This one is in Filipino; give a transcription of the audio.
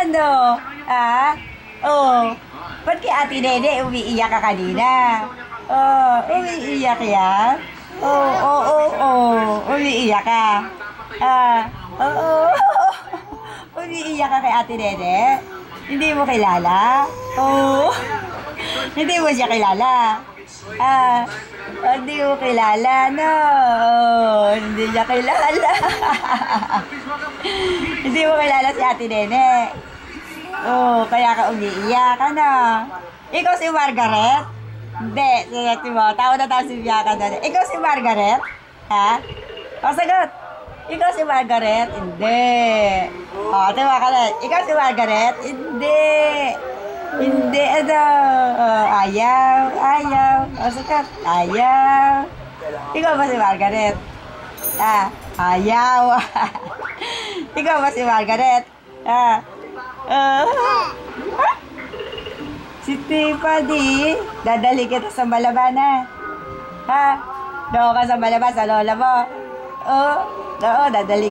Ano? Ha? Oh. Ba't kay Ate Nene umiiyak ka kanina? Oh, umiiyak yan? Oo. Umiiyak ka. Oo. Umiiyak ka kay Ate Nene? Hindi mo kilala? Oo. Hindi mo siya kilala? Hindi mo kilala, no? Hindi niya kilala. Hindi mo kilala si Ate Nene? Kaya ka umiiyak, ano? Ikaw si Margaret? Hindi, sige mo. Tao na tao si Bianca na. Ikaw si Margaret? Ha? Sagot. Ikaw si Margaret? Hindi. Tiwa ka na. Ikaw si Margaret? Hindi. Hindi, ano? Ayaw. Sagot. Ayaw. Ikaw ba si Margaret? Ayaw. Ikaw ba si Margaret? Si Tiffany, dadali kita sa Malabon, ha? Doon ka sa Malabon, sa lola mo. Oo, dadali